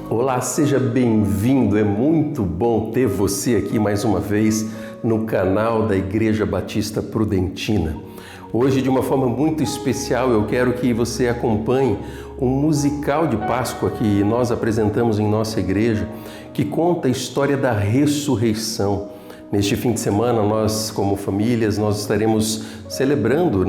Olá, seja bem-vindo. É muito bom ter você aqui mais uma vez no canal da Igreja Batista Prudentina. Hoje, de uma forma muito especial, eu quero que você acompanhe um musical de Páscoa que nós apresentamos em nossa igreja, que conta a história da ressurreição. Neste fim de semana, nós, como famílias, nós estaremos celebrando,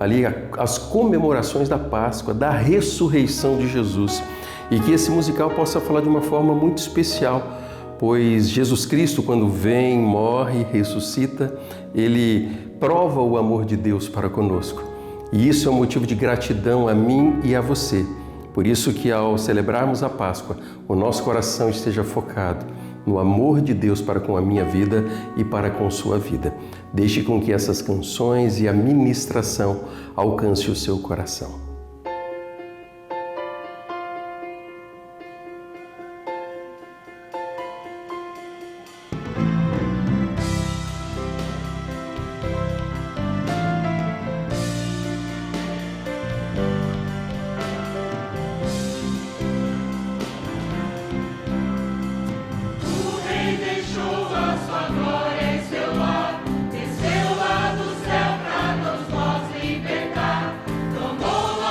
ali as comemorações da Páscoa, da ressurreição de Jesus. E que esse musical possa falar de uma forma muito especial, pois Jesus Cristo, quando vem, morre, ressuscita, ele prova o amor de Deus para conosco. E isso é um motivo de gratidão a mim e a você. Por isso que ao celebrarmos a Páscoa, o nosso coração esteja focado no amor de Deus para com a minha vida e para com sua vida. Deixe com que essas canções e a ministração alcance o seu coração. Desceu lá do céu pra nos libertar, tomou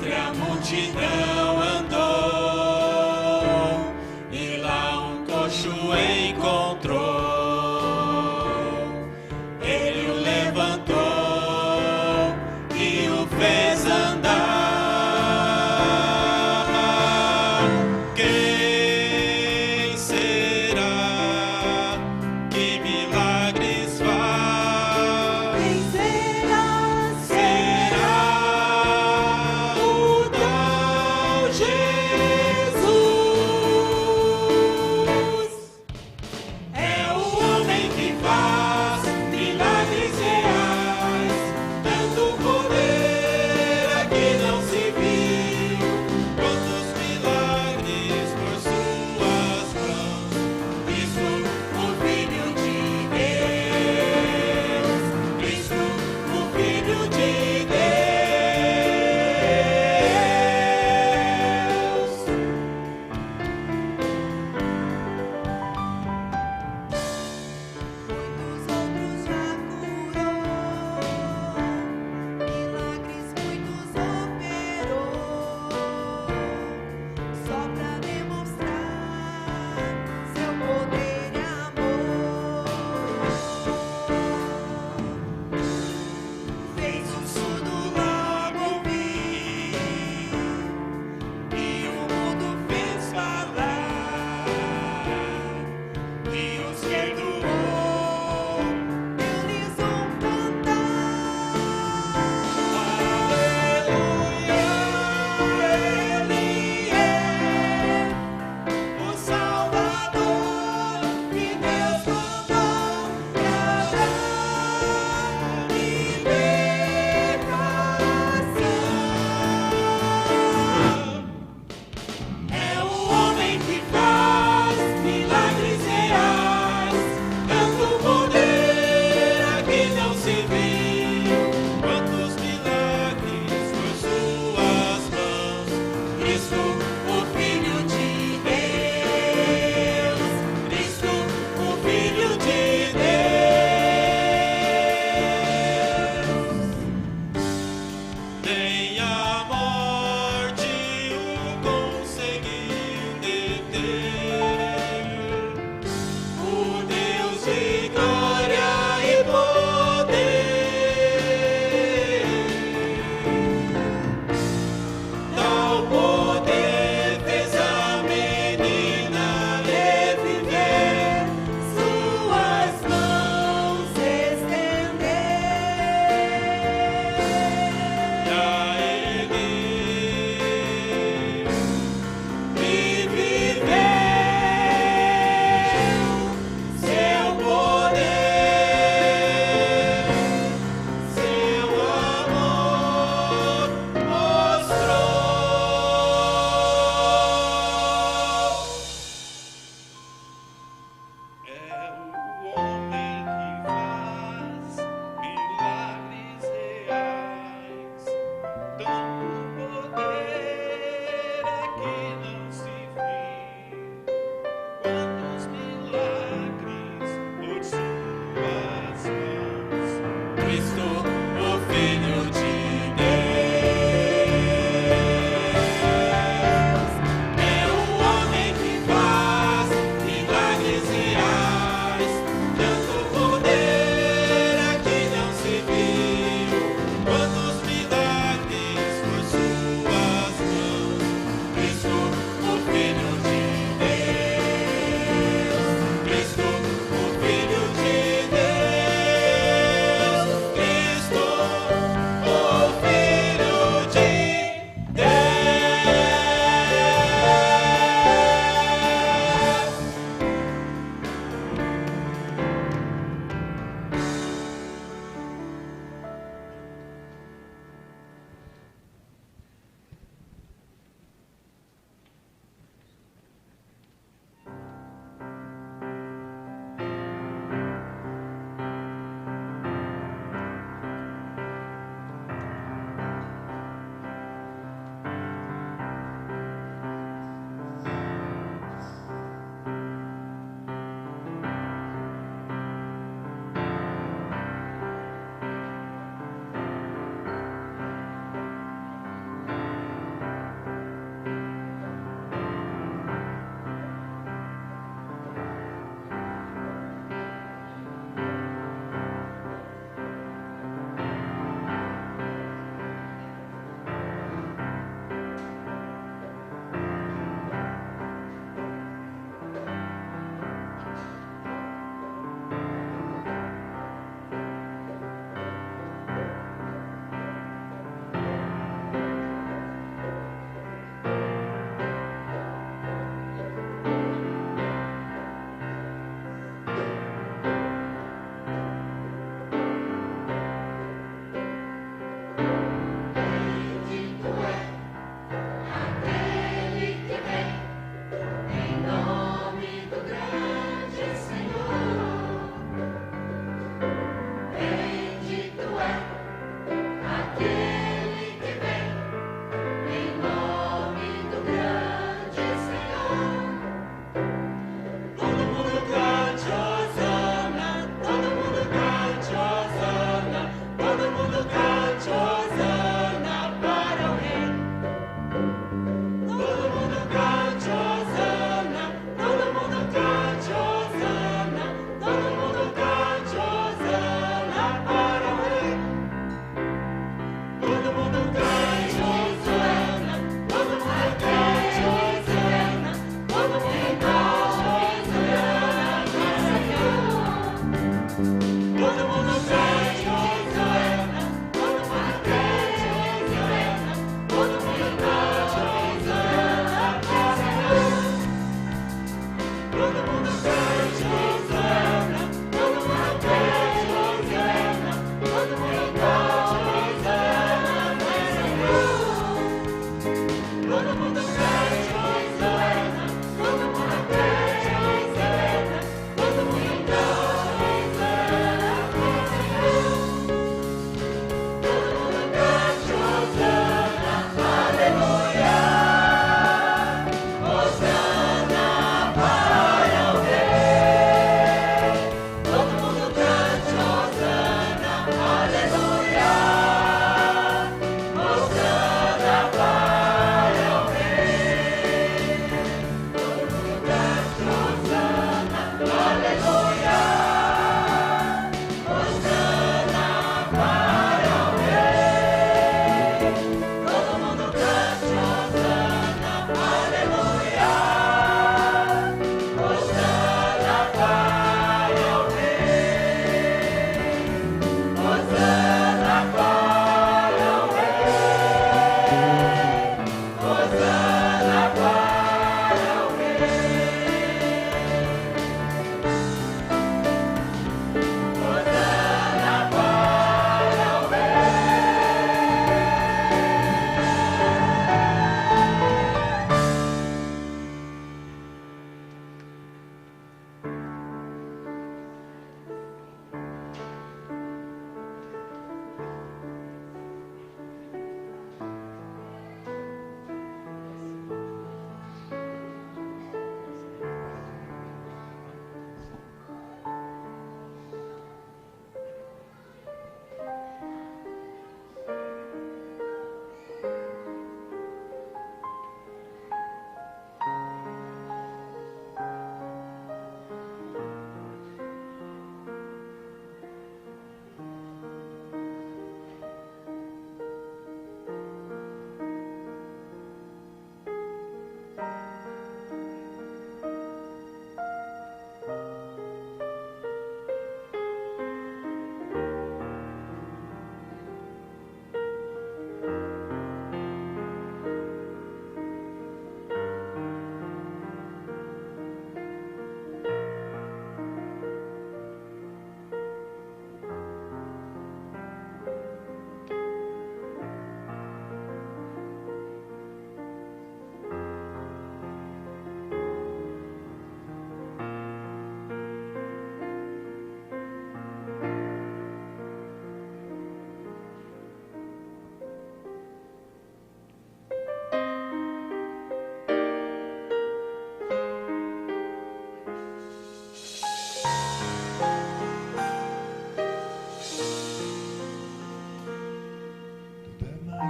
entre a multidão andou, e lá um coxo encontrou. Ele o levantou e o fez andar. Quem será que milagres faz? Quem será? Será o tal Jesus. É o homem que faz milagres reais, tanto poder aqui não se viu, quantos milagres por suas mãos. Cristo, o Filho de Deus. Cristo, o Filho de Deus. Muitos outros já curou, milagres muitos operou, só pra demonstrar seu poder e amor. Fez o surdo logo ouvir, e o mundo fez falar, e os perdoou, deu-lhes um cantar. Aleluia, Ele é o Salvador que Deus mandou pra dar libertação. É o homem que faz milagres reais, tanto poder aqui não se viu, quantos milagres por suas mãos. Cristo, o Filho de Deus. Cristo, o Filho de Deus. Nem a morte o conseguiu deter. O Deus de glória e poder, tal poder fez a menina reviver, suas mãos estender. E a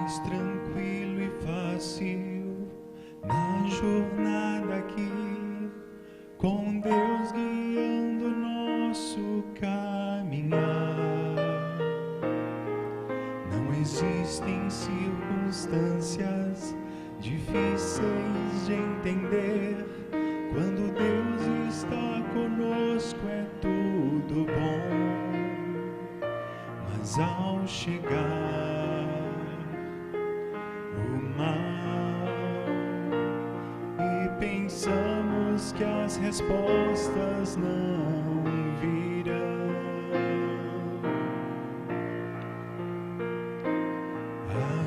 mais tranquilo e fácil na jornada aqui, com Deus guiando nosso caminhar. Não existem circunstâncias difíceis de entender. Quando Deus está conosco é tudo bom. Mas ao chegar o mal e pensamos que as respostas não virão,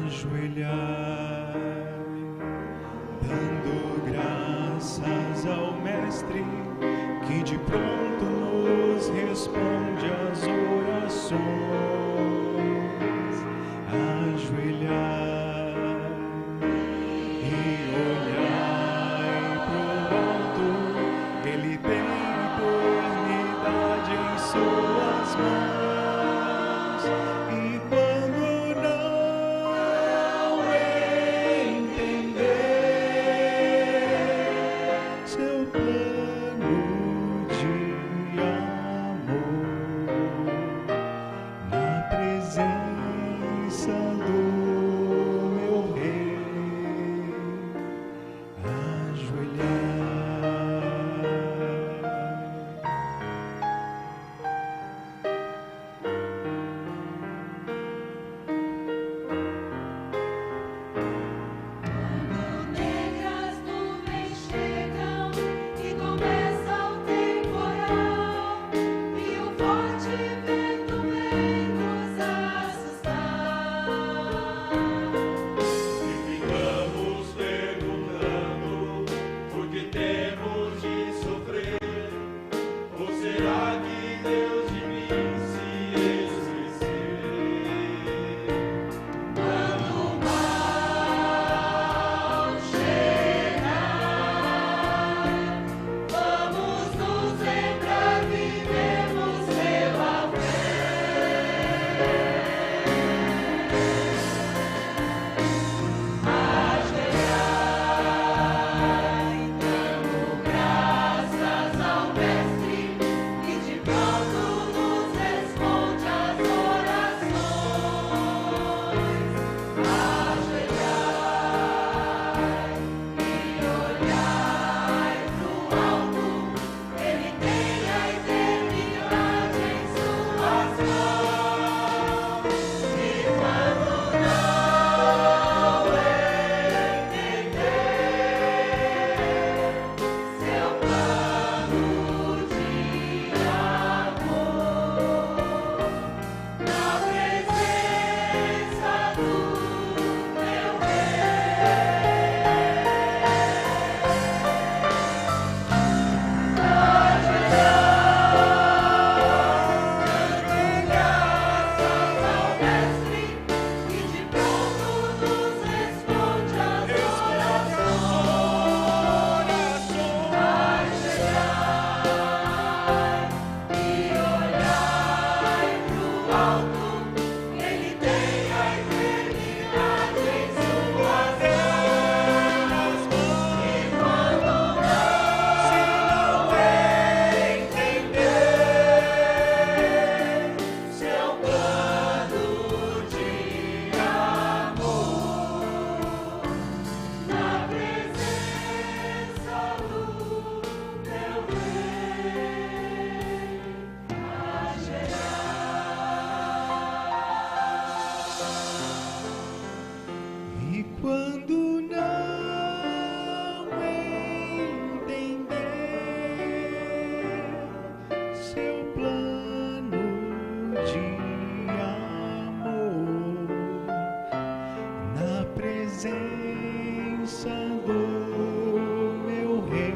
ajoelhar, dando graças ao Mestre que de pronto nos responde às orações, ajoelhar e olhar pro alto. Ele tem a eternidade em suas mãos, e quando não entender seu plano de amor, na presença do meu Rei, ajoelhar. Negras nuvens chegam e começa o temporal, e o forte vento vem nos assustar. E ficamos perguntando por que temos de sofrer, ou será que Deus de mim se esqueceu? Quando o mal chegar, vamos nos lembrar, vivemos pela fé. Ajoelhar, dando graças ao Mestre que de pronto nos responde às orações. Ajoelhar e olhar pro alto. Ele tem a eternidade em suas mãos, e quando não entender seu plano de amor, na presença do meu graças ao Mestre que de pronto nos responde às orações. Ajoelhar e olhar pro alto. Ele tem a eternidade em suas mãos, e quando não entender seu plano de amor, na presença do meu Rei, E quando não entender seu plano de amor, na presença do meu Rei,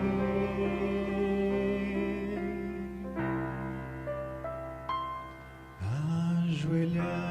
ajoelhar.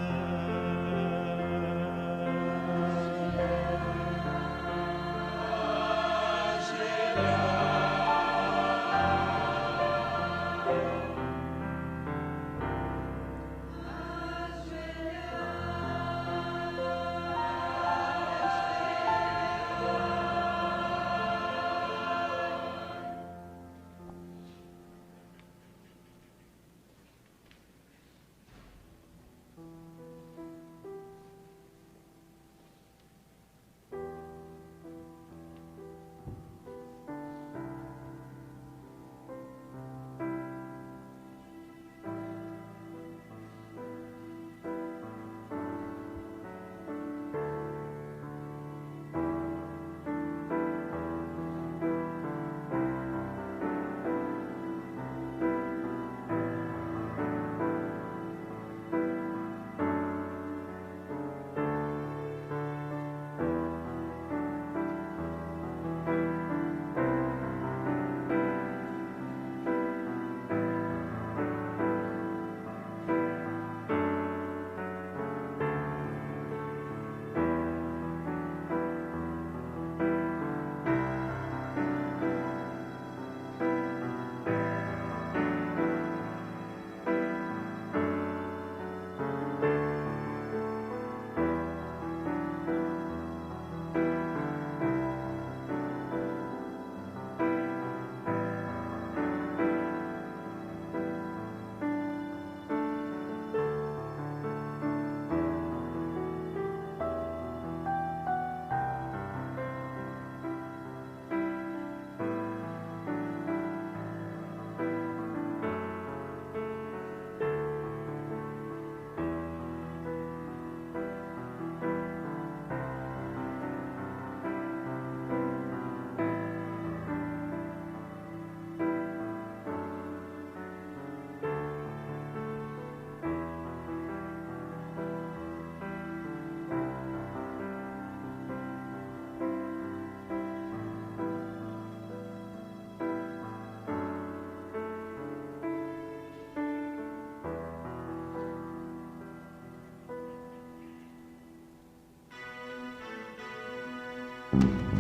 Soldados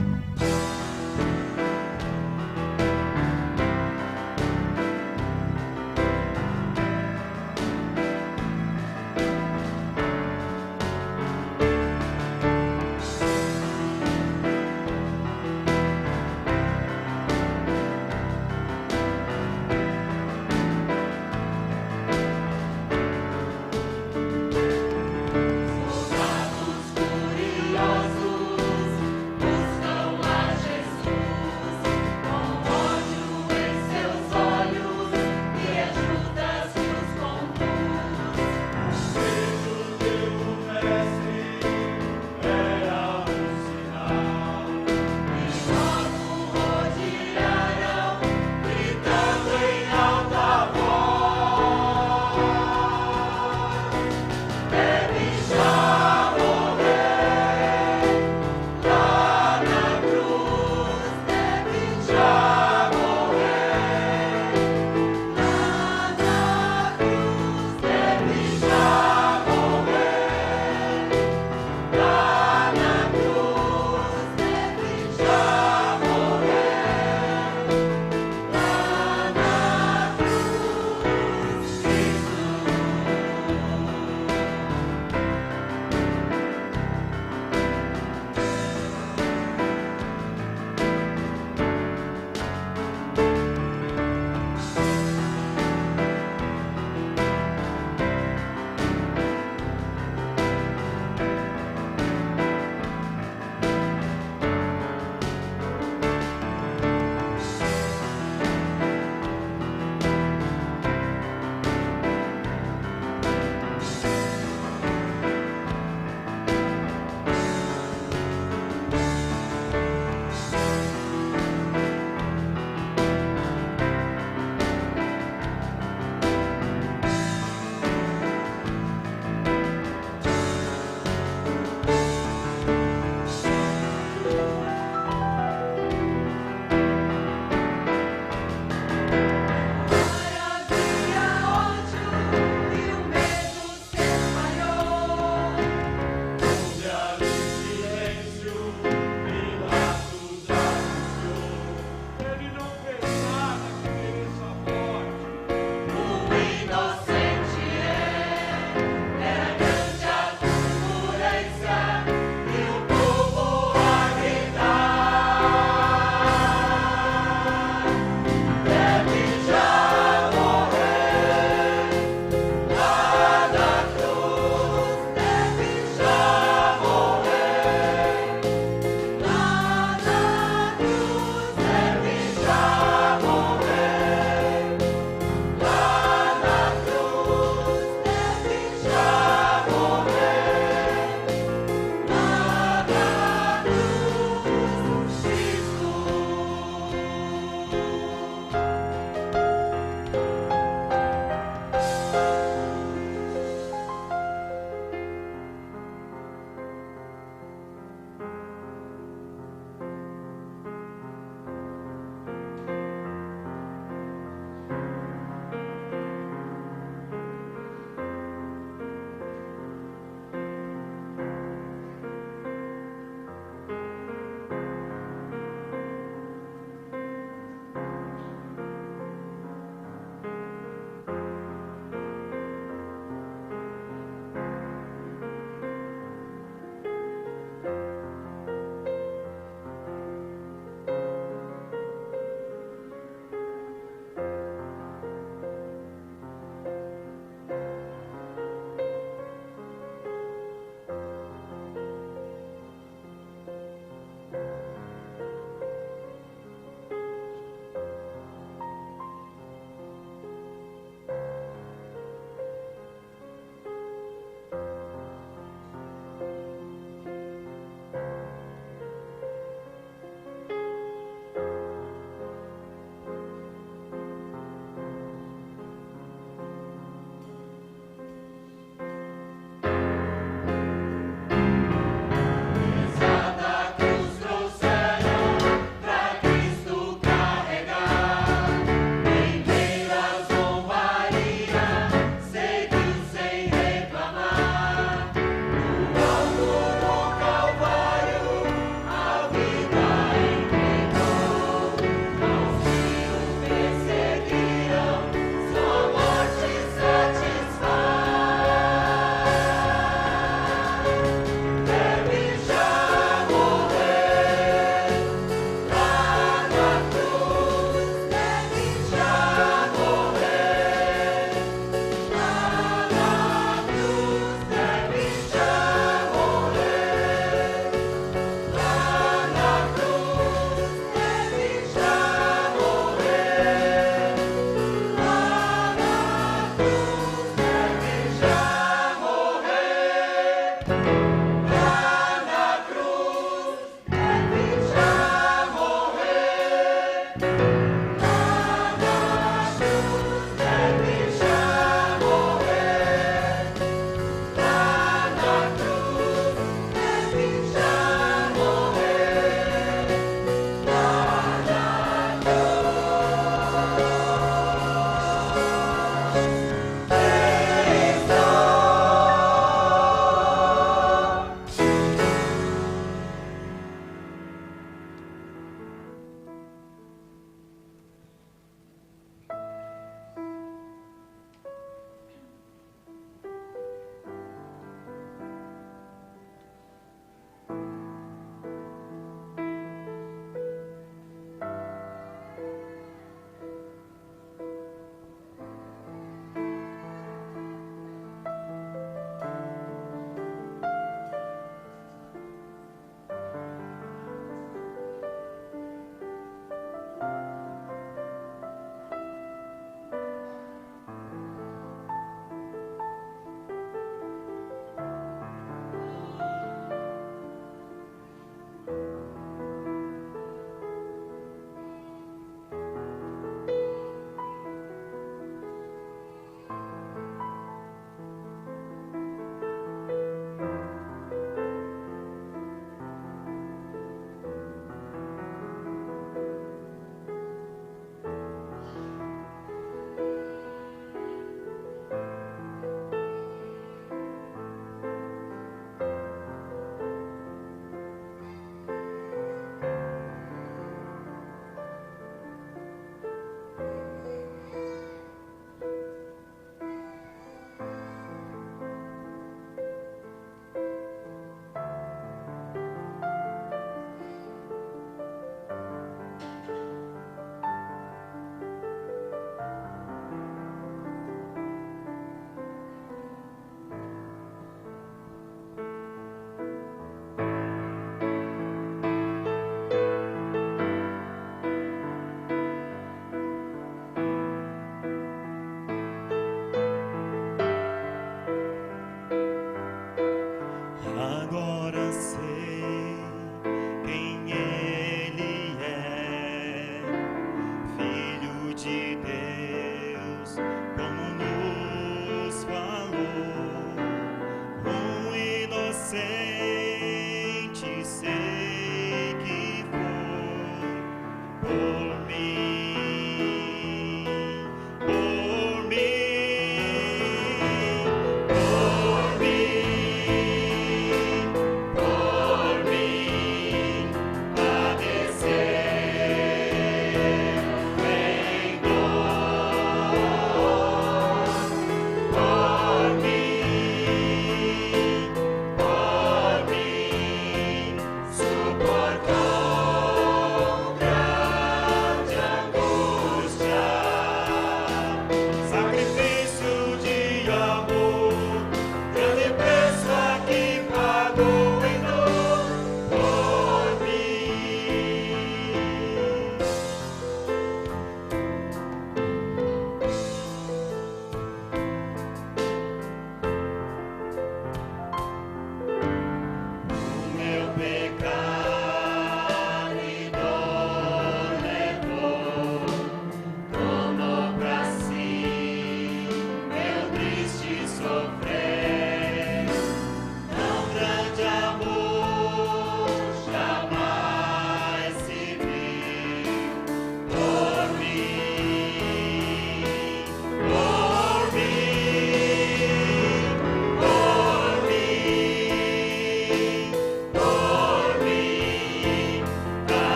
curiosos buscam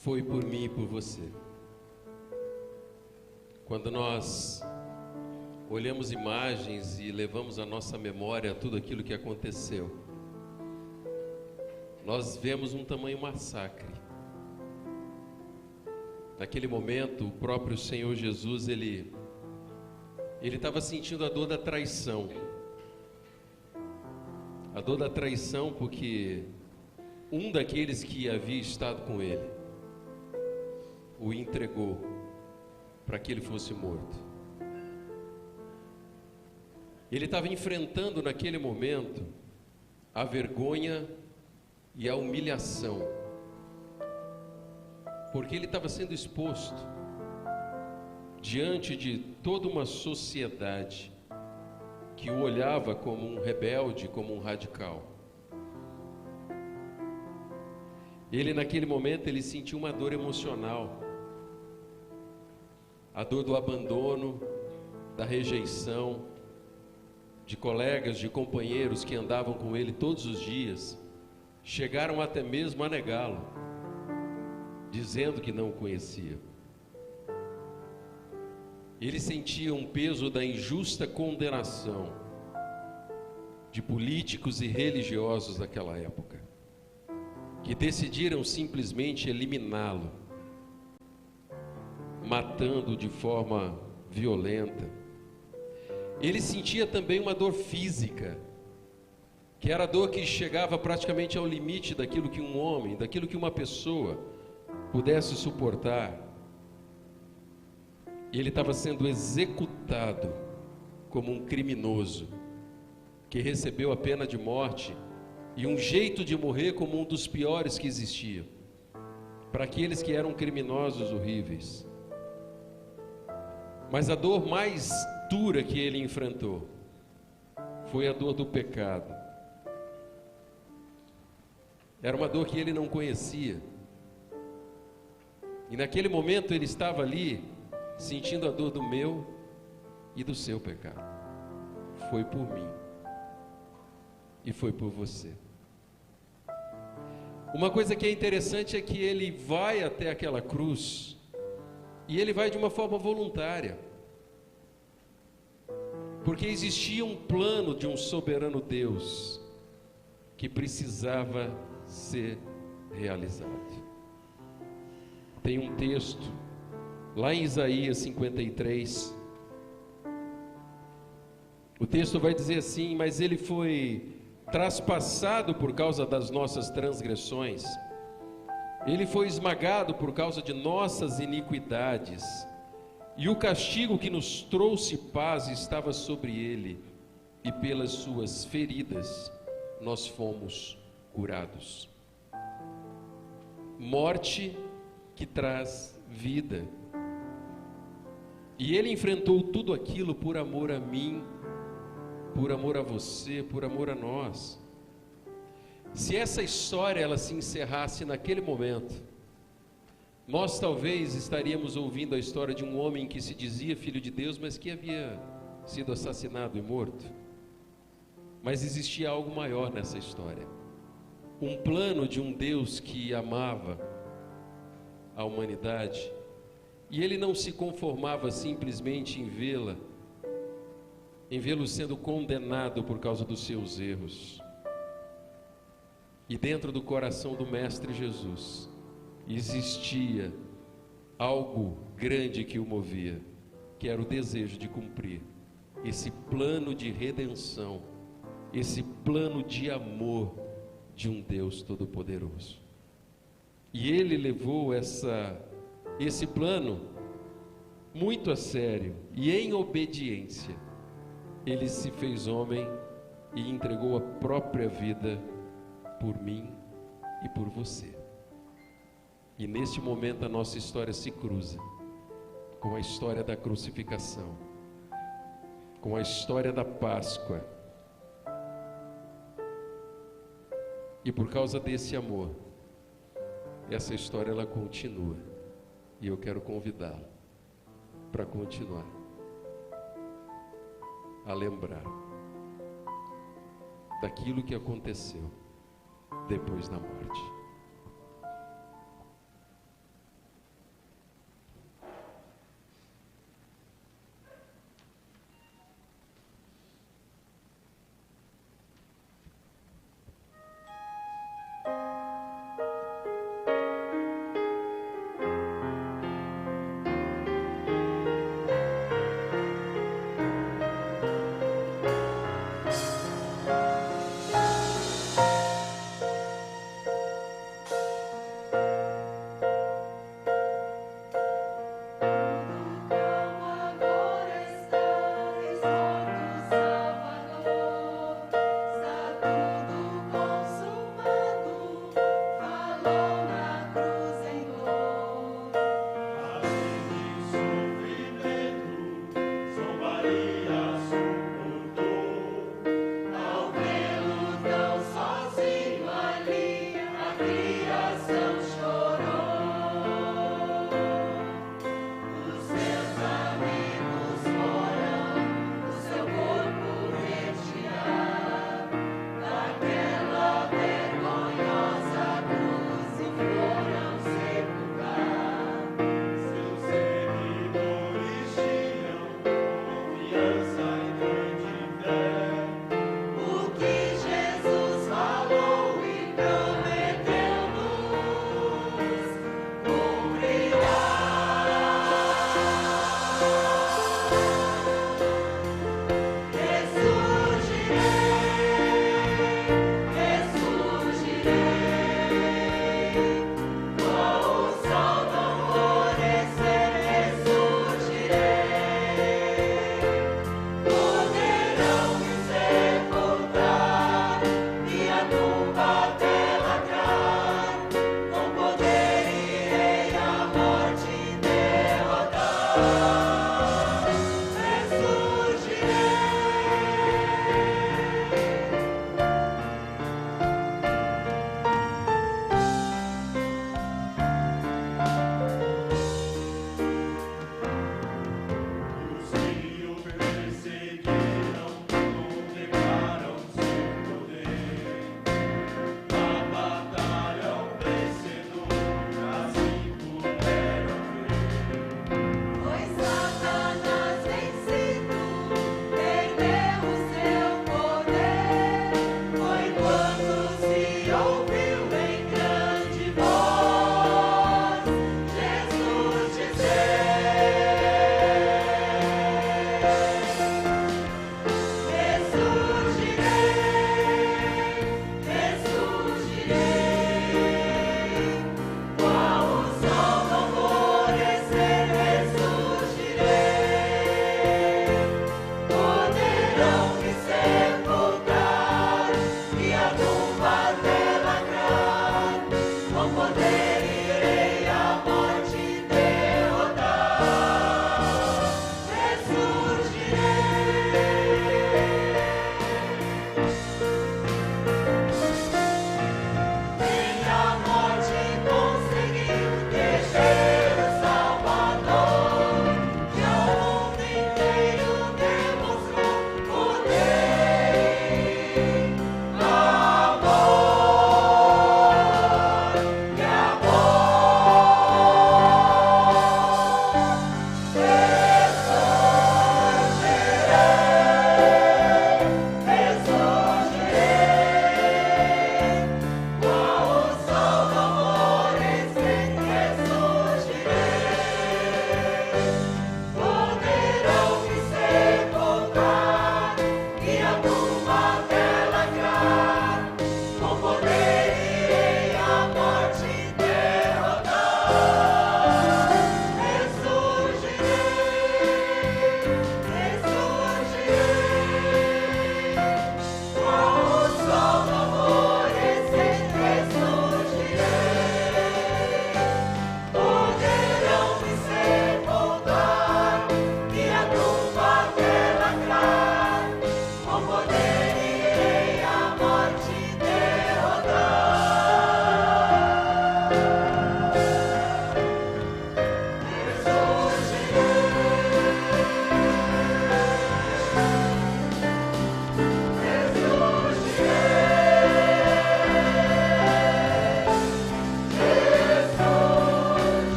Foi por mim e por você. Quando nós olhamos imagens e levamos à nossa memória tudo aquilo que aconteceu, nós vemos um tamanho massacre. Naquele momento, o próprio Senhor Jesus, ele estava sentindo a dor da traição. A dor da traição porque um daqueles que havia estado com ele o entregou para que ele fosse morto. Ele estava enfrentando naquele momento a vergonha e a humilhação, porque ele estava sendo exposto diante de toda uma sociedade que o olhava como um rebelde, como um radical. Ele naquele momento ele sentiu uma dor emocional, a dor do abandono, da rejeição, de colegas, de companheiros que andavam com ele todos os dias, chegaram até mesmo a negá-lo, dizendo que não o conhecia. Ele sentia um peso da injusta condenação de políticos e religiosos daquela época, que decidiram simplesmente eliminá-lo, matando de forma violenta. Ele sentia também uma dor física, que era a dor que chegava praticamente ao limite daquilo que um homem, daquilo que uma pessoa pudesse suportar. Ele estava sendo executado como um criminoso, que recebeu a pena de morte e um jeito de morrer como um dos piores que existia, para aqueles que eram criminosos horríveis. Mas a dor mais dura que ele enfrentou foi a dor do pecado. Era uma dor que ele não conhecia. E naquele momento ele estava ali, sentindo a dor do meu e do seu pecado. Foi por mim e foi por você. Uma coisa que é interessante é que ele vai até aquela cruz, e ele vai de uma forma voluntária. Porque existia um plano de um soberano Deus que precisava ser realizado. Tem um texto lá em Isaías 53. O texto vai dizer assim: mas ele foi traspassado por causa das nossas transgressões, ele foi esmagado por causa de nossas iniquidades, e o castigo que nos trouxe paz estava sobre ele, e pelas suas feridas nós fomos curados. Morte que traz vida. E ele enfrentou tudo aquilo por amor a mim, por amor a você, por amor a nós. Se essa história ela se encerrasse naquele momento, nós talvez estaríamos ouvindo a história de um homem que se dizia filho de Deus, mas que havia sido assassinado e morto. Mas existia algo maior nessa história. Um plano de um Deus que amava a humanidade, e ele não se conformava simplesmente em vê-lo sendo condenado por causa dos seus erros. E dentro do coração do Mestre Jesus existia algo grande que o movia, que era o desejo de cumprir esse plano de redenção, esse plano de amor de um Deus Todo-Poderoso. E ele levou esse plano muito a sério, e em obediência ele se fez homem e entregou a própria vida por mim e por você. E neste momento a nossa história se cruza com a história da crucificação, com a história da Páscoa. E por causa desse amor, essa história ela continua. E eu quero convidá-lo para continuar a lembrar daquilo que aconteceu depois da morte.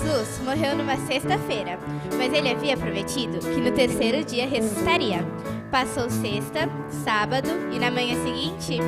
Jesus morreu numa sexta-feira, mas ele havia prometido que no terceiro dia ressuscitaria. Passou sexta, sábado e na manhã seguinte...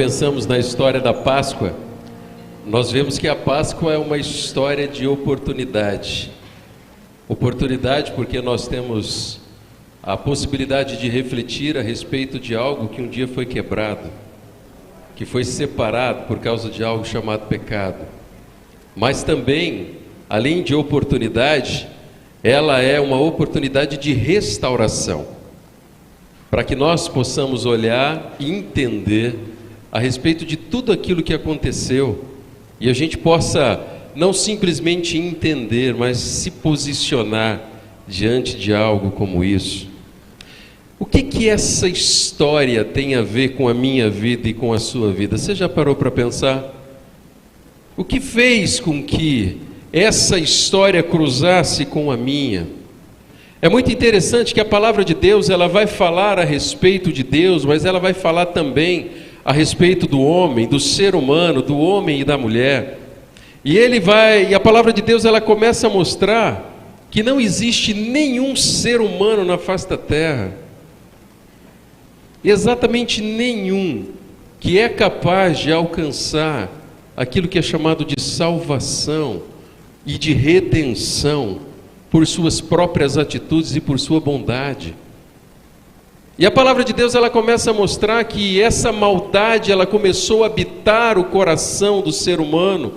pensamos na história da Páscoa, nós vemos que a Páscoa é uma história de oportunidade. Oportunidade porque nós temos a possibilidade de refletir a respeito de algo que um dia foi quebrado, que foi separado por causa de algo chamado pecado. Mas também, além de oportunidade, ela é uma oportunidade de restauração, para que nós possamos olhar e entender a respeito de tudo aquilo que aconteceu, e a gente possa não simplesmente entender, mas se posicionar diante de algo como isso. O que essa história tem a ver com a minha vida e com a sua vida? Você já parou para pensar? O que fez com que essa história cruzasse com a minha? É muito interessante que a palavra de Deus, ela vai falar a respeito de Deus, mas ela vai falar também a respeito do homem, do ser humano, do homem e da mulher. E a palavra de Deus, ela começa a mostrar que não existe nenhum ser humano na face da terra, exatamente nenhum, que é capaz de alcançar aquilo que é chamado de salvação e de redenção por suas próprias atitudes e por sua bondade. E a palavra de Deus, ela começa a mostrar que essa maldade, ela começou a habitar o coração do ser humano,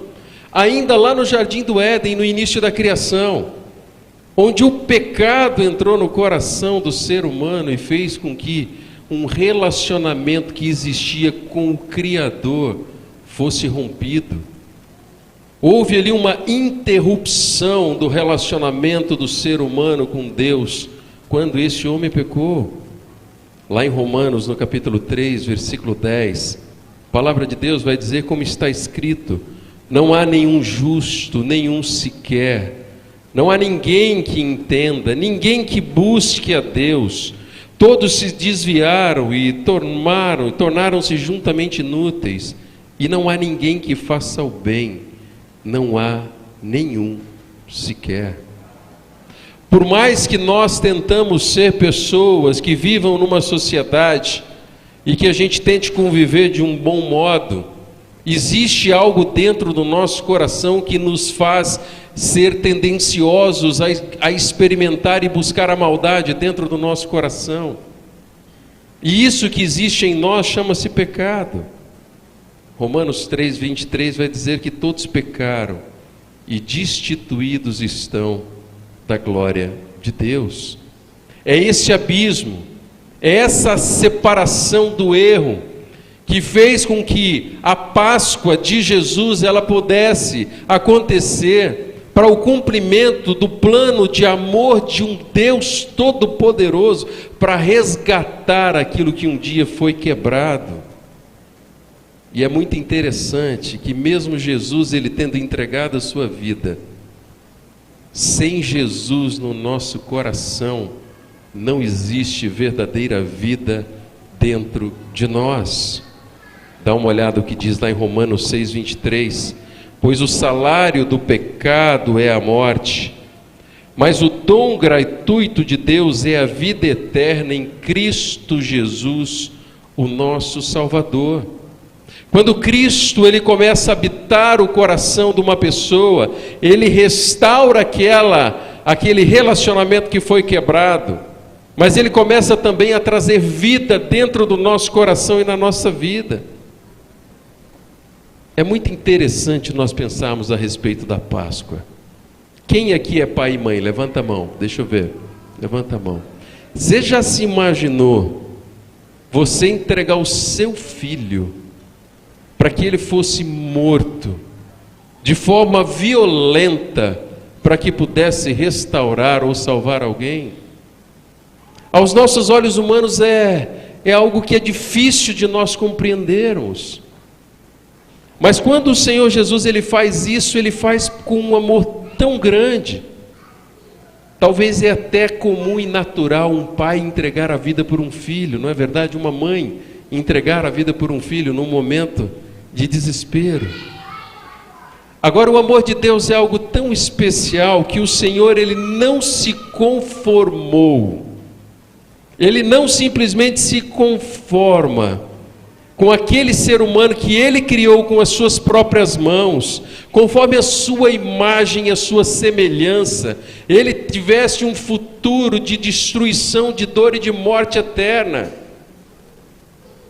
ainda lá no Jardim do Éden, no início da criação, onde o pecado entrou no coração do ser humano e fez com que um relacionamento que existia com o Criador fosse rompido. Houve ali uma interrupção do relacionamento do ser humano com Deus, quando esse homem pecou. Lá em Romanos, no capítulo 3, versículo 10, a palavra de Deus vai dizer como está escrito: não há nenhum justo, nenhum sequer, não há ninguém que entenda, ninguém que busque a Deus. Todos se desviaram e tornaram-se juntamente inúteis, e não há ninguém que faça o bem, não há nenhum sequer. Por mais que nós tentamos ser pessoas que vivam numa sociedade e que a gente tente conviver de um bom modo, existe algo dentro do nosso coração que nos faz ser tendenciosos a experimentar e buscar a maldade dentro do nosso coração. E isso que existe em nós chama-se pecado. Romanos 3:23 vai dizer que todos pecaram e destituídos estão da glória de Deus. É esse abismo, é essa separação do erro que fez com que a Páscoa de Jesus ela pudesse acontecer para o cumprimento do plano de amor de um Deus todo-poderoso para resgatar aquilo que um dia foi quebrado. E é muito interessante que mesmo Jesus, ele tendo entregado a sua vida, sem Jesus no nosso coração, não existe verdadeira vida dentro de nós. Dá uma olhada o que diz lá em Romanos 6:23. Pois o salário do pecado é a morte, mas o dom gratuito de Deus é a vida eterna em Cristo Jesus, o nosso Salvador. Quando Cristo ele começa a habitar o coração de uma pessoa, ele restaura aquele relacionamento que foi quebrado, mas ele começa também a trazer vida dentro do nosso coração e na nossa vida. É muito interessante nós pensarmos a respeito da Páscoa. Quem aqui é pai e mãe? Levanta a mão, deixa eu ver. Levanta a mão. Você já se imaginou você entregar o seu filho para que ele fosse morto de forma violenta para que pudesse restaurar ou salvar alguém? Aos nossos olhos humanos é algo que é difícil de nós compreendermos. Mas quando o Senhor Jesus ele faz isso, ele faz com um amor tão grande. Talvez é até comum e natural um pai entregar a vida por um filho, não é verdade? Uma mãe entregar a vida por um filho num momento de desespero. Agora, o amor de Deus é algo tão especial que o Senhor ele não se conformou. Ele não simplesmente se conforma com aquele ser humano que ele criou com as suas próprias mãos, conforme a sua imagem e a sua semelhança, ele tivesse um futuro de destruição, de dor e de morte eterna.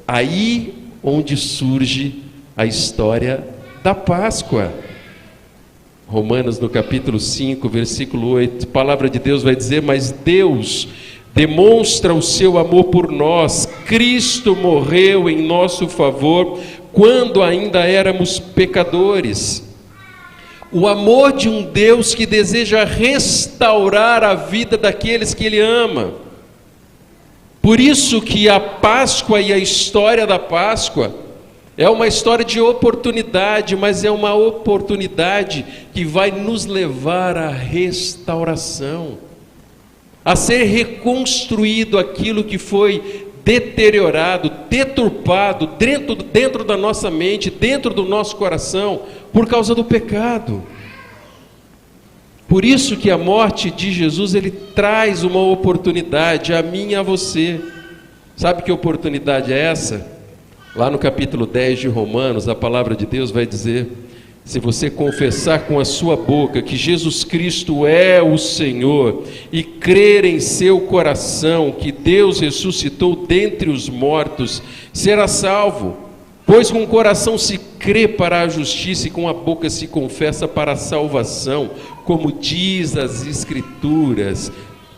Aí onde surge a história da Páscoa. Romanos, no capítulo 5, versículo 8, a palavra de Deus vai dizer: mas Deus demonstra o seu amor por nós. Cristo morreu em nosso favor quando ainda éramos pecadores. O amor de um Deus que deseja restaurar a vida daqueles que Ele ama. Por isso que a Páscoa e a história da Páscoa é uma história de oportunidade, mas é uma oportunidade que vai nos levar à restauração, a ser reconstruído aquilo que foi deteriorado, deturpado dentro da nossa mente, dentro do nosso coração, por causa do pecado. Por isso que a morte de Jesus, ele traz uma oportunidade a mim e a você. Sabe que oportunidade é essa? Lá no capítulo 10 de Romanos, a palavra de Deus vai dizer: se você confessar com a sua boca que Jesus Cristo é o Senhor e crer em seu coração que Deus ressuscitou dentre os mortos, será salvo. Pois com o coração se crê para a justiça e com a boca se confessa para a salvação, como diz as Escrituras: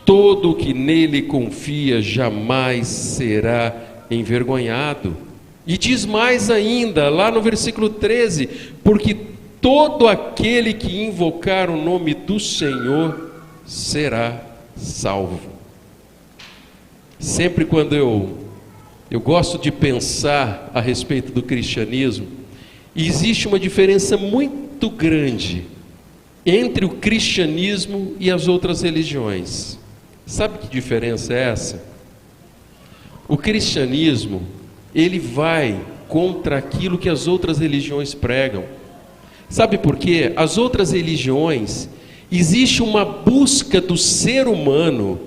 todo o que nele confia jamais será envergonhado. E diz mais ainda, lá no versículo 13: porque todo aquele que invocar o nome do Senhor será salvo. Sempre quando eu gosto de pensar a respeito do cristianismo, existe uma diferença muito grande entre o cristianismo e as outras religiões. Sabe que diferença é essa? O cristianismo, ele vai contra aquilo que as outras religiões pregam. Sabe por quê? As outras religiões, existe uma busca do ser humano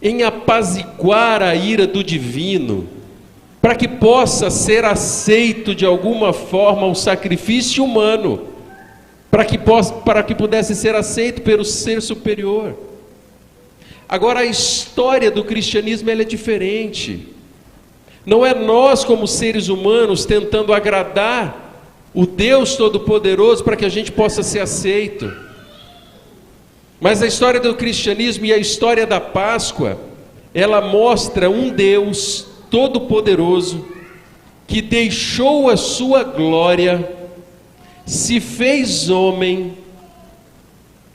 em apaziguar a ira do divino, para que possa ser aceito de alguma forma o sacrifício humano, para que pudesse ser aceito pelo ser superior. Agora, a história do cristianismo, ela é diferente. Não é nós como seres humanos tentando agradar o Deus Todo-Poderoso para que a gente possa ser aceito. Mas a história do cristianismo e a história da Páscoa, ela mostra um Deus Todo-Poderoso que deixou a sua glória, se fez homem,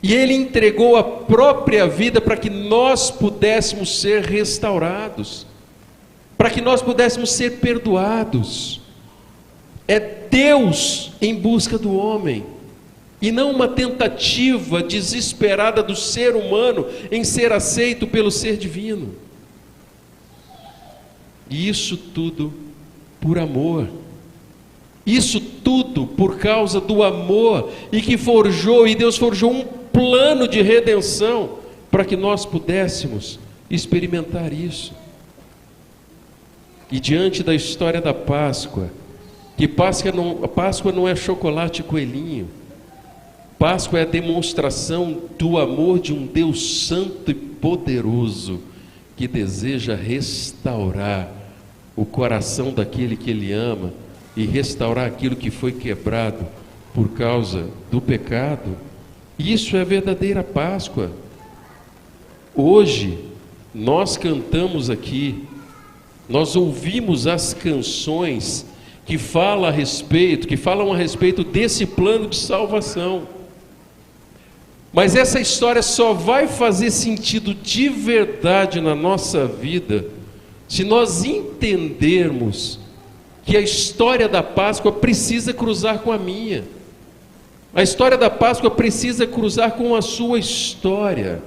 e Ele entregou a própria vida para que nós pudéssemos ser restaurados, para que nós pudéssemos ser perdoados. É Deus em busca do homem, e não uma tentativa desesperada do ser humano em ser aceito pelo ser divino. E isso tudo por amor. Isso tudo por causa do amor, e que Deus forjou um plano de redenção para que nós pudéssemos experimentar isso. E diante da história da Páscoa, que Páscoa não é chocolate e coelhinho. Páscoa é a demonstração do amor de um Deus santo e poderoso, que deseja restaurar o coração daquele que Ele ama e restaurar aquilo que foi quebrado por causa do pecado. Isso é a verdadeira Páscoa. Hoje, nós cantamos aqui, nós ouvimos as canções que falam a respeito desse plano de salvação. Mas essa história só vai fazer sentido de verdade na nossa vida se nós entendermos que a história da Páscoa precisa cruzar com a minha. A história da Páscoa precisa cruzar com a sua história.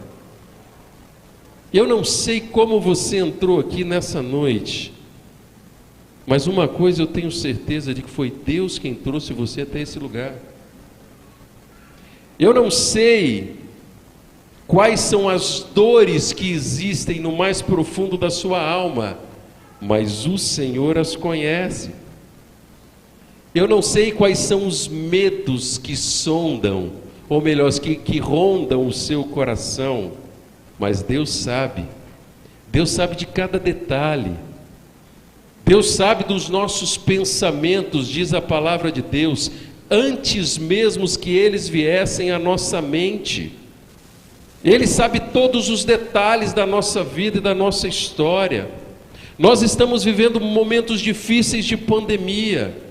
Eu não sei como você entrou aqui nessa noite, mas uma coisa eu tenho certeza de que foi Deus quem trouxe você até esse lugar. Eu não sei quais são as dores que existem no mais profundo da sua alma, mas o Senhor as conhece. Eu não sei quais são os medos que sondam, ou melhor, que rondam o seu coração, mas Deus sabe. Deus sabe de cada detalhe. Deus sabe dos nossos pensamentos, diz a palavra de Deus, antes mesmo que eles viessem à nossa mente. Ele sabe todos os detalhes da nossa vida e da nossa história. Nós estamos vivendo momentos difíceis de pandemia.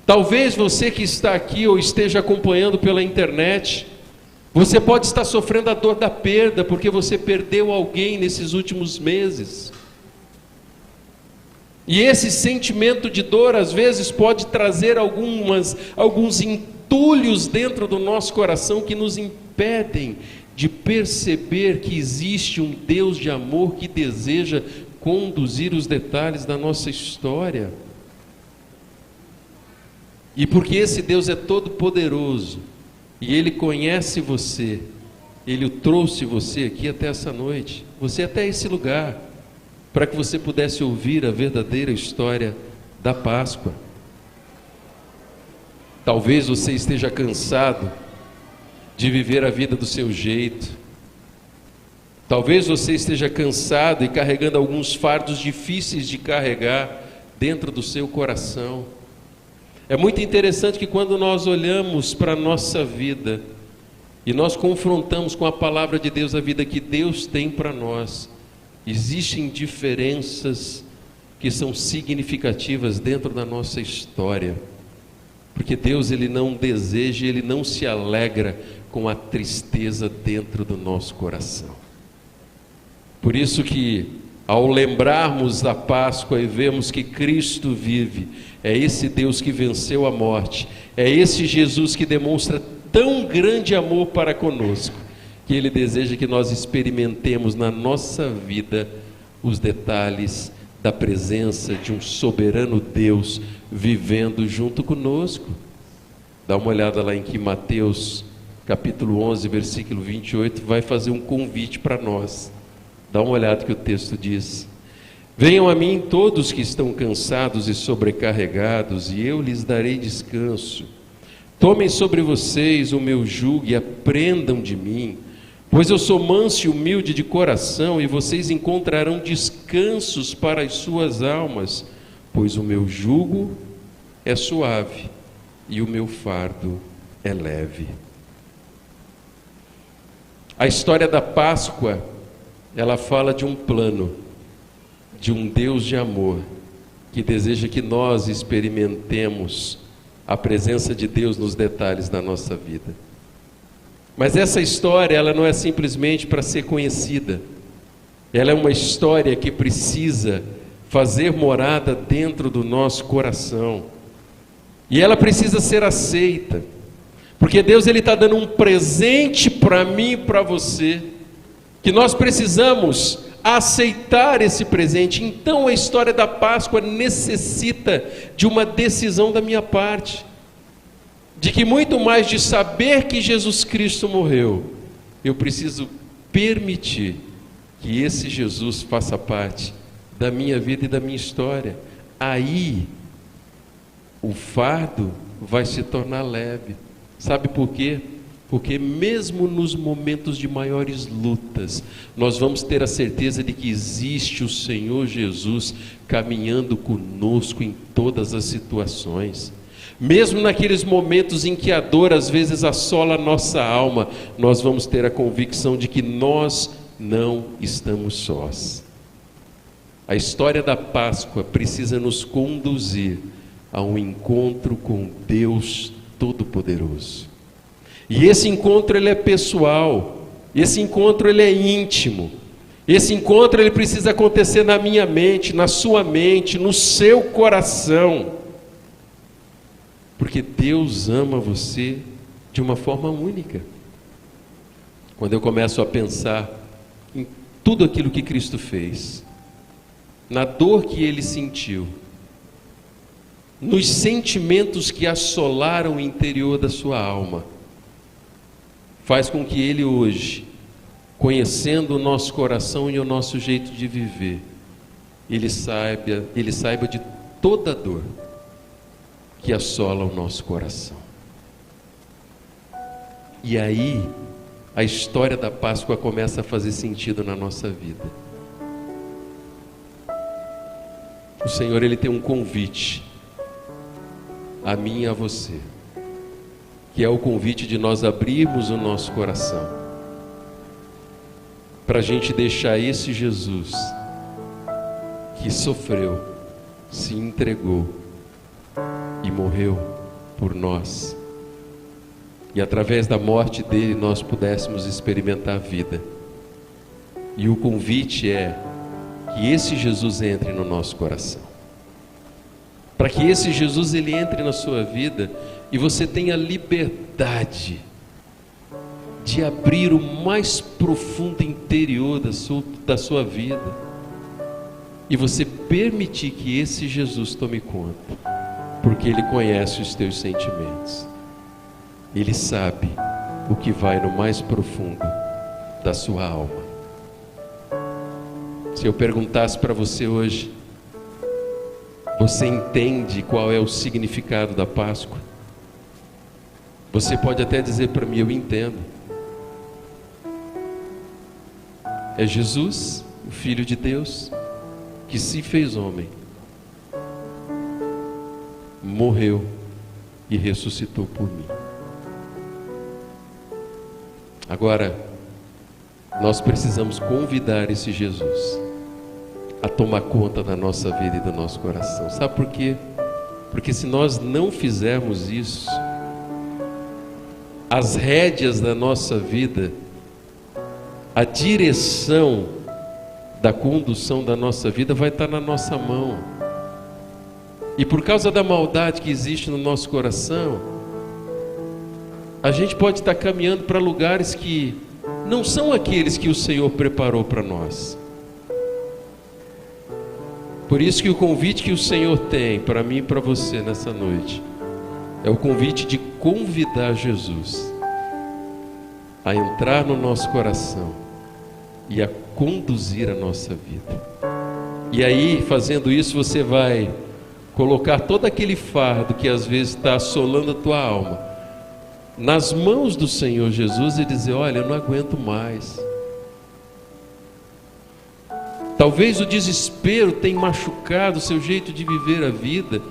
Talvez você que está aqui ou esteja acompanhando pela internet, você pode estar sofrendo a dor da perda, porque você perdeu alguém nesses últimos meses. E esse sentimento de dor, às vezes, pode trazer alguns entulhos dentro do nosso coração que nos impedem de perceber que existe um Deus de amor que deseja conduzir os detalhes da nossa história. E porque esse Deus é todo poderoso, e Ele conhece você, Ele trouxe você aqui até essa noite, você até esse lugar, para que você pudesse ouvir a verdadeira história da Páscoa. Talvez você esteja cansado de viver a vida do seu jeito. Talvez você esteja cansado e carregando alguns fardos difíceis de carregar dentro do seu coração. É muito interessante que quando nós olhamos para a nossa vida e nós confrontamos com a palavra de Deus a vida que Deus tem para nós, existem diferenças que são significativas dentro da nossa história. Porque Deus, Ele não deseja, Ele não se alegra com a tristeza dentro do nosso coração. Por isso que, ao lembrarmos da Páscoa e vemos que Cristo vive, é esse Deus que venceu a morte, é esse Jesus que demonstra tão grande amor para conosco, que Ele deseja que nós experimentemos na nossa vida os detalhes da presença de um soberano Deus vivendo junto conosco. Dá uma olhada lá em que Mateus capítulo 11, versículo 28, vai fazer um convite para nós. Dá uma olhada que o texto diz: venham a mim todos que estão cansados e sobrecarregados, e eu lhes darei descanso. Tomem sobre vocês o meu jugo e aprendam de mim, pois eu sou manso e humilde de coração, e vocês encontrarão descansos para as suas almas, pois o meu jugo é suave e o meu fardo é leve. A história da Páscoa, ela fala de um plano, de um Deus de amor, que deseja que nós experimentemos a presença de Deus nos detalhes da nossa vida. Mas essa história, ela não é simplesmente para ser conhecida. Ela é uma história que precisa fazer morada dentro do nosso coração. E ela precisa ser aceita. Porque Deus, Ele está dando um presente para mim e para você, que nós precisamos aceitar esse presente. Então a história da Páscoa necessita de uma decisão da minha parte, de que muito mais de saber que Jesus Cristo morreu, eu preciso permitir que esse Jesus faça parte da minha vida e da minha história. Aí o fardo vai se tornar leve. Sabe por quê? Porque mesmo nos momentos de maiores lutas, nós vamos ter a certeza de que existe o Senhor Jesus caminhando conosco em todas as situações. Mesmo naqueles momentos em que a dor às vezes assola a nossa alma, nós vamos ter a convicção de que nós não estamos sós. A história da Páscoa precisa nos conduzir a um encontro com Deus Todo-Poderoso. E esse encontro, ele é pessoal, esse encontro, ele é íntimo, esse encontro, ele precisa acontecer na minha mente, na sua mente, no seu coração, porque Deus ama você de uma forma única. Quando eu começo a pensar em tudo aquilo que Cristo fez, na dor que Ele sentiu, nos sentimentos que assolaram o interior da sua alma, faz com que Ele hoje, conhecendo o nosso coração e o nosso jeito de viver, Ele saiba de toda a dor, que assola o nosso coração. E aí, a história da Páscoa começa a fazer sentido na nossa vida. O Senhor, Ele tem um convite a mim e a você, que é o convite de nós abrirmos o nosso coração para a gente deixar esse Jesus que sofreu, se entregou e morreu por nós, e através da morte dele nós pudéssemos experimentar a vida. E o convite é que esse Jesus entre no nosso coração, para que esse Jesus ele entre na sua vida e você tenha liberdade de abrir o mais profundo interior da sua vida e você permitir que esse Jesus tome conta, porque Ele conhece os teus sentimentos, Ele sabe o que vai no mais profundo da sua alma. Se eu perguntasse para você hoje, você entende qual é o significado da Páscoa? Você pode até dizer para mim, eu entendo. É Jesus, o Filho de Deus, que se fez homem, morreu e ressuscitou por mim. Agora, nós precisamos convidar esse Jesus a tomar conta da nossa vida e do nosso coração. Sabe por quê? Porque se nós não fizermos isso, as rédeas da nossa vida, a direção da condução da nossa vida vai estar na nossa mão. E por causa da maldade que existe no nosso coração, a gente pode estar caminhando para lugares que não são aqueles que o Senhor preparou para nós. Por isso que o convite que o Senhor tem para mim e para você nessa noite é o convite de convidar Jesus a entrar no nosso coração e a conduzir a nossa vida. E aí, fazendo isso, você vai colocar todo aquele fardo que às vezes está assolando a tua alma nas mãos do Senhor Jesus e dizer: olha, eu não aguento mais. Talvez o desespero tenha machucado o seu jeito de viver a vida,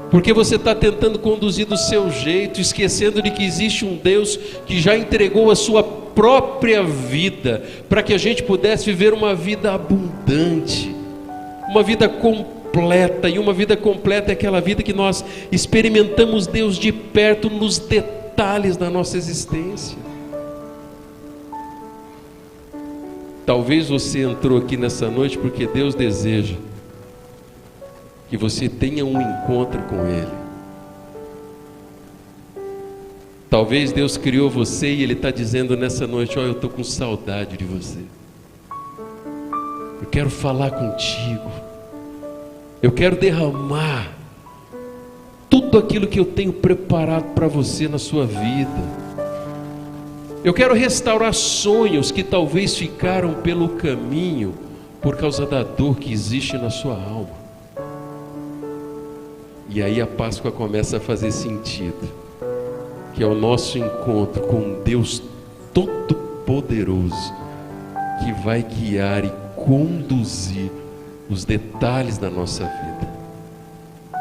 porque você está tentando conduzir do seu jeito, esquecendo de que existe um Deus que já entregou a sua própria vida, para que a gente pudesse viver uma vida abundante, uma vida completa. E uma vida completa é aquela vida que nós experimentamos Deus de perto nos detalhes da nossa existência. Talvez você entrou aqui nessa noite porque Deus deseja que você tenha um encontro com Ele. Talvez Deus criou você e Ele está dizendo nessa noite: olha, eu estou com saudade de você, eu quero falar contigo, eu quero derramar tudo aquilo que eu tenho preparado para você na sua vida. Eu quero restaurar sonhos que talvez ficaram pelo caminho por causa da dor que existe na sua alma. E aí a Páscoa começa a fazer sentido, que é o nosso encontro com um Deus Todo-Poderoso, que vai guiar e conduzir os detalhes da nossa vida.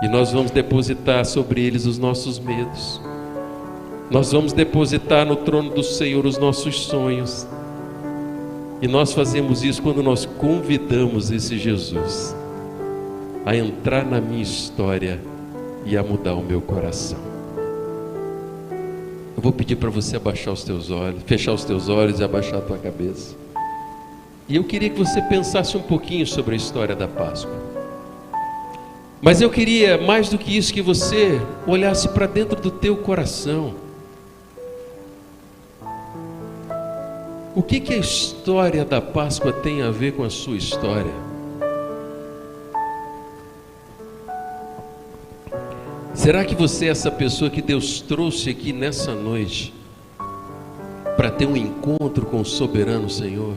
E nós vamos depositar sobre eles os nossos medos. Nós vamos depositar no trono do Senhor os nossos sonhos. E nós fazemos isso quando nós convidamos esse Jesus a entrar na minha história e a mudar o meu coração. Eu vou pedir para você abaixar os teus olhos, fechar os teus olhos e abaixar a tua cabeça. E eu queria que você pensasse um pouquinho sobre a história da Páscoa. Mas eu queria, mais do que isso, que você olhasse para dentro do teu coração. O que a história da Páscoa tem a ver com a sua história? Será que você é essa pessoa que Deus trouxe aqui nessa noite para ter um encontro com o soberano Senhor?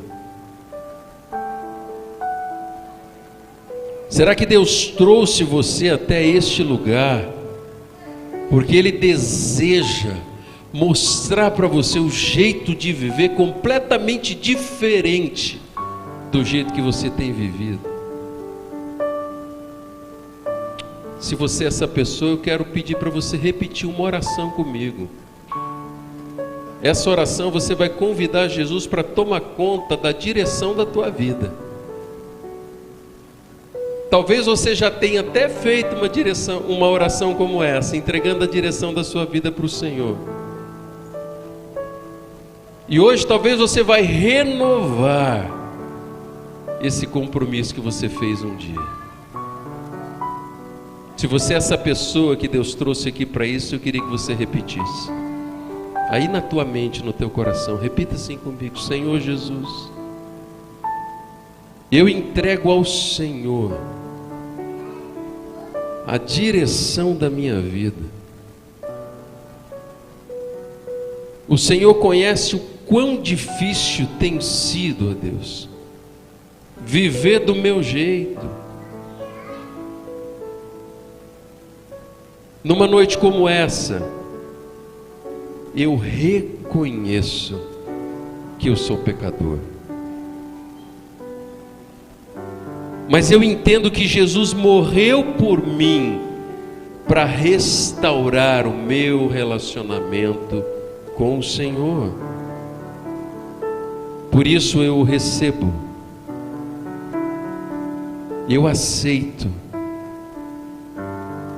Será que Deus trouxe você até este lugar porque Ele deseja mostrar para você o jeito de viver completamente diferente do jeito que você tem vivido. Se você é essa pessoa, eu quero pedir para você repetir uma oração comigo. Essa oração você vai convidar Jesus para tomar conta da direção da tua vida. Talvez você já tenha até feito uma oração como essa, entregando a direção da sua vida para o Senhor. E hoje talvez você vai renovar esse compromisso que você fez um dia. Se você é essa pessoa que Deus trouxe aqui para isso, eu queria que você repetisse. Aí na tua mente, no teu coração, repita assim comigo: Senhor Jesus, eu entrego ao Senhor a direção da minha vida. O Senhor conhece o quão difícil tem sido, ó Deus, viver do meu jeito. Numa noite como essa, eu reconheço que eu sou pecador. Mas eu entendo que Jesus morreu por mim para restaurar o meu relacionamento com o Senhor. Por isso eu o recebo. Eu aceito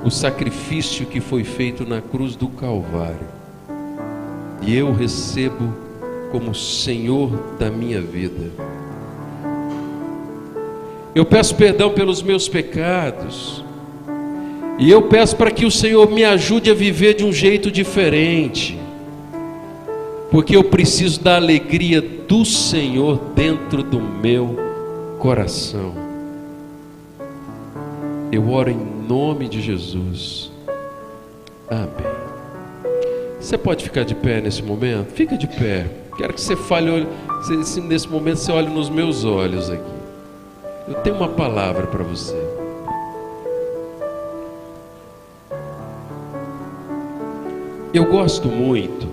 o sacrifício que foi feito na cruz do Calvário. E eu recebo como Senhor da minha vida. Eu peço perdão pelos meus pecados. E eu peço para que o Senhor me ajude a viver de um jeito diferente. Porque eu preciso da alegria do Senhor dentro do meu coração. Eu oro em nome de Jesus. Amém. Você pode ficar de pé nesse momento? Fica de pé. Quero que você fale, nesse momento você olhe nos meus olhos aqui. Eu tenho uma palavra para você. Eu gosto muito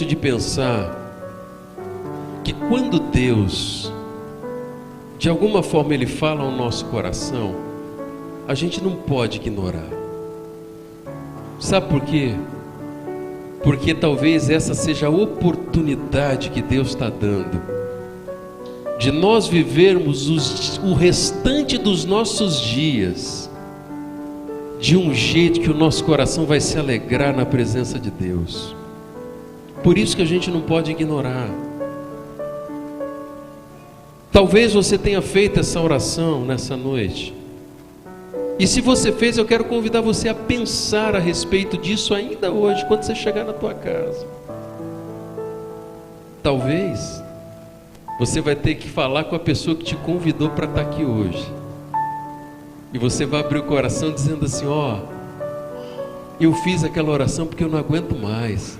de pensar que quando Deus, de alguma forma Ele fala ao nosso coração, a gente não pode ignorar. Sabe por quê? Porque talvez essa seja a oportunidade que Deus está dando de nós vivermos o restante dos nossos dias de um jeito que o nosso coração vai se alegrar na presença de Deus. Por isso que a gente não pode ignorar. Talvez você tenha feito essa oração nessa noite. E se você fez, eu quero convidar você a pensar a respeito disso ainda hoje, quando você chegar na tua casa. Talvez você vai ter que falar com a pessoa que te convidou para estar aqui hoje. E você vai abrir o coração dizendo assim: ó, eu fiz aquela oração porque eu não aguento mais.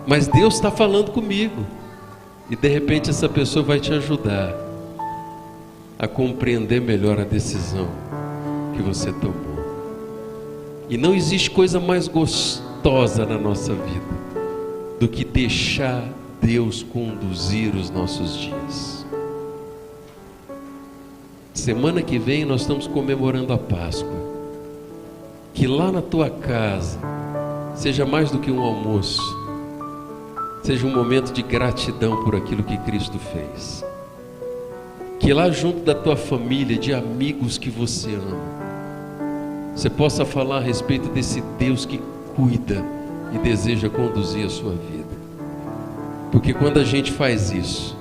Mas Deus está falando comigo. E de repente essa pessoa vai te ajudar a compreender melhor a decisão que você tomou. E não existe coisa mais gostosa na nossa vida do que deixar Deus conduzir os nossos dias. Semana que vem nós estamos comemorando a Páscoa. Que lá na tua casa seja mais do que um almoço, seja um momento de gratidão por aquilo que Cristo fez. Que lá junto da tua família, de amigos que você ama, você possa falar a respeito desse Deus que cuida e deseja conduzir a sua vida. Porque quando a gente faz isso,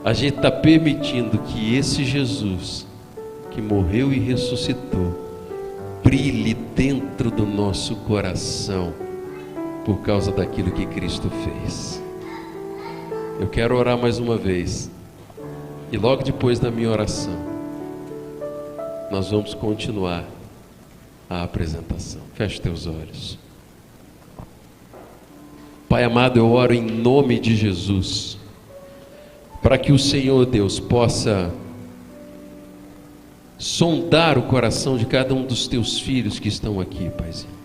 a gente está permitindo que esse Jesus, que morreu e ressuscitou, brilhe dentro do nosso coração, por causa daquilo que Cristo fez. Eu quero orar mais uma vez. E logo depois da minha oração, nós vamos continuar a apresentação. Feche teus olhos. Pai amado, eu oro em nome de Jesus, para que o Senhor Deus possa sondar o coração de cada um dos teus filhos que estão aqui, Paizinho.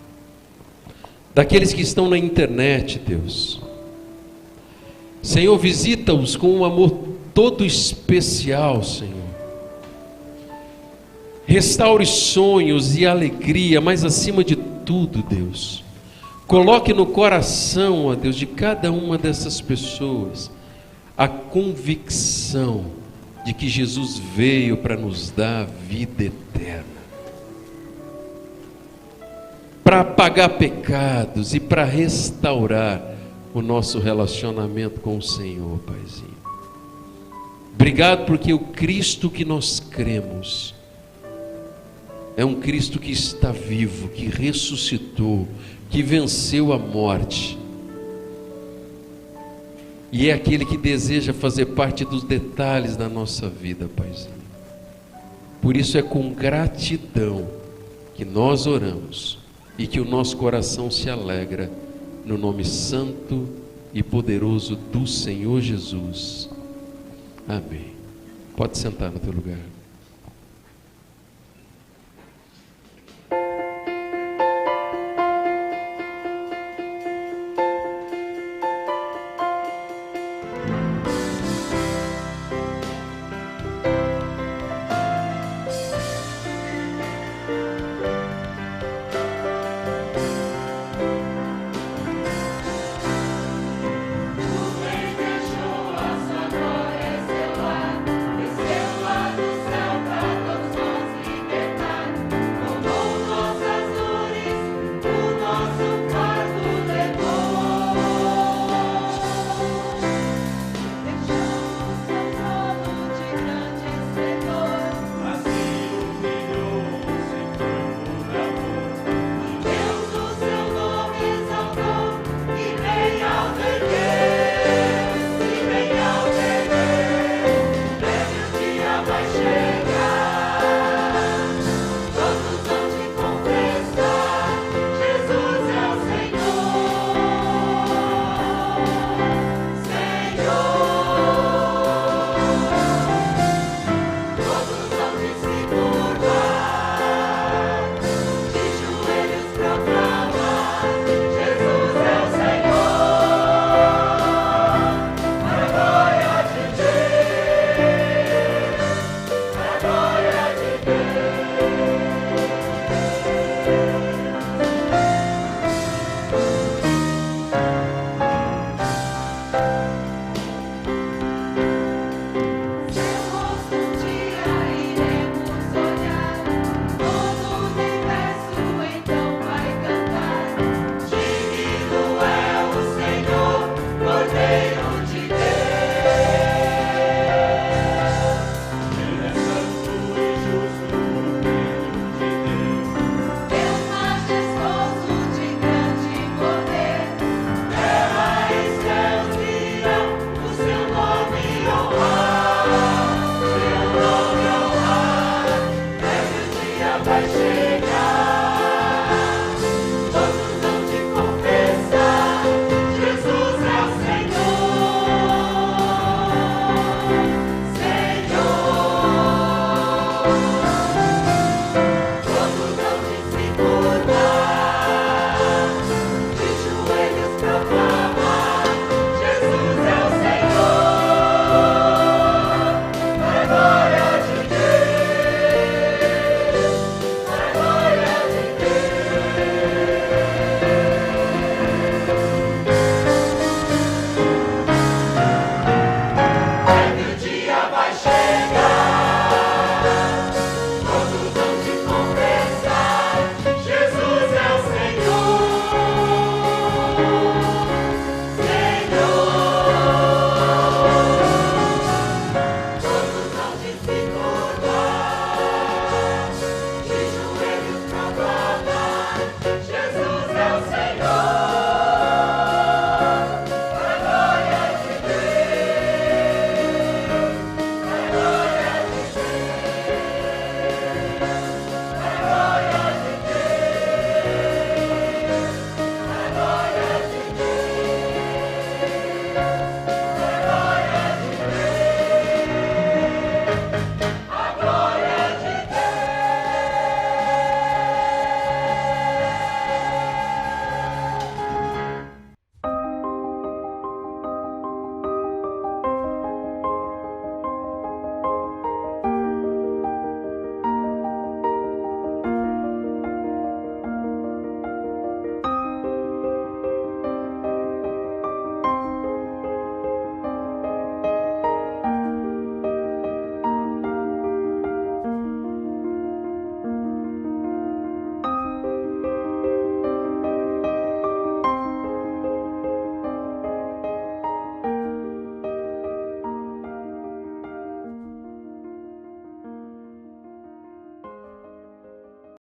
Daqueles que estão na internet, Deus. Senhor, visita-os com um amor todo especial, Senhor. Restaure sonhos e alegria, mas acima de tudo, Deus, coloque no coração, ó Deus, de cada uma dessas pessoas a convicção de que Jesus veio para nos dar a vida eterna, para apagar pecados e para restaurar o nosso relacionamento com o Senhor, Paizinho. Obrigado porque o Cristo que nós cremos é um Cristo que está vivo, que ressuscitou, que venceu a morte. E é aquele que deseja fazer parte dos detalhes da nossa vida, Paizinho. Por isso é com gratidão que nós oramos e que o nosso coração se alegra no nome santo e poderoso do Senhor Jesus. Amém. Pode sentar no teu lugar.